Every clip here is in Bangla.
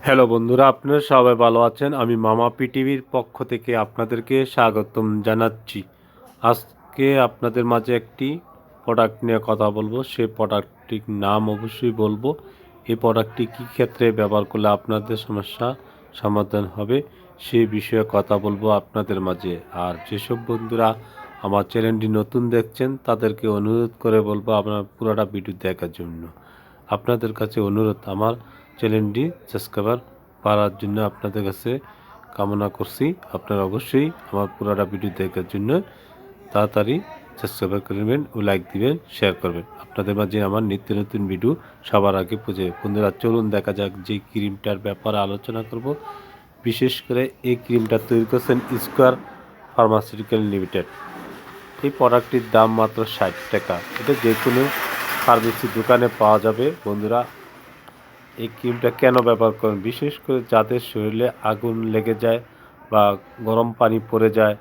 হ্যালো বন্ধুরা, আপনারা সবাই ভালো আছেন? আমি মামা পিটিভির পক্ষ থেকে আপনাদেরকে স্বাগতম জানাচ্ছি। আজকে আপনাদের মাঝে একটি প্রোডাক্ট নিয়ে কথা বলবো। সেই প্রোডাক্টটির নাম অবশ্যই বলবো। এই প্রোডাক্টটি কী ক্ষেত্রে ব্যবহার করলে আপনাদের সমস্যা সমাধান হবে সেই বিষয়ে কথা বলবো আপনাদের মাঝে। আর যেসব বন্ধুরা আমার চ্যানেলটি নতুন দেখছেন তাদেরকে অনুরোধ করে বলবো আপনার পুরোটা ভিডিও দেখার জন্য। আপনাদের কাছে অনুরোধ, আমার চ্যানেলটি সাবস্ক্রাইবার বাড়ার জন্য আপনাদের কাছে কামনা করছি। আপনারা অবশ্যই আমার পুরোটা ভিডিও দেখার জন্য তাড়াতাড়ি সাবস্ক্রাইব করবেন ও লাইক দিবেন, শেয়ার করবেন। আপনাদের মাঝে আমার নিত্য নতুন ভিডিও সবার আগে পুজো। বন্ধুরা চলুন দেখা যাক যে ক্রিমটার ব্যাপারে আলোচনা করব। বিশেষ করে এই ক্রিমটা তৈরি করছেন স্কোয়ার ফার্মাসিউটিক্যাল লিমিটেড। এই প্রোডাক্টটির দাম মাত্র 60 টাকা। এটা যে কোনো ফার্মেসি দোকানে পাওয়া যাবে। বন্ধুরা এই ক্রিমটা কেন ব্যবহার করেন? বিশেষ করে যাদের শরীরে আগুন লেগে যায় বা গরম পানি পড়ে যায়,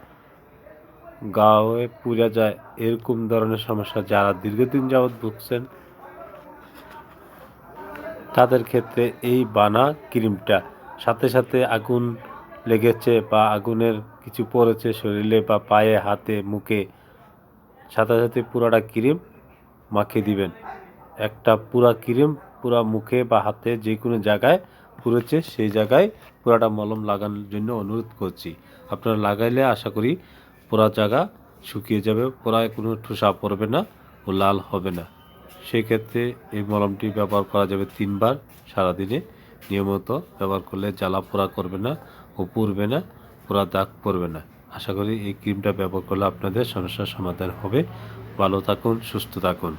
গায়ে পুড়ে যায়, এরকম ধরনের সমস্যা যারা দীর্ঘদিন যাবৎ ভুগছেন তাদের ক্ষেত্রে এই বানা ক্রিমটা, সাথে সাথে আগুন লেগেছে বা আগুনের কিছু পড়েছে শরীরে বা পায়ে হাতে মুখে, সাথে সাথে পুরাটা ক্রিম মাখিয়ে দিবেন। একটা পুরা ক্রিম পুরা মুখে বা হাতে যে কোনো জায়গায় পুড়েছে সেই জায়গায় পুরাটা মলম লাগানোর জন্য অনুরোধ করছি। আপনারা লাগাইলে আশা করি পুরা জায়গা শুকিয়ে যাবে, পুরায় কোনো ঠোসা পড়বে না ও লাল হবে না। সেই ক্ষেত্রে এই মলমটি ব্যবহার করা যাবে 3 বার সারাদিনে। নিয়মিত ব্যবহার করলে জ্বালা পোড়া করবে না ও পুড়বে না, পুরা দাগ পড়বে না। আশা করি এই ক্রিমটা ব্যবহার করলে আপনাদের সমস্যার সমাধান হবে। ভালো থাকুন, সুস্থ থাকুন।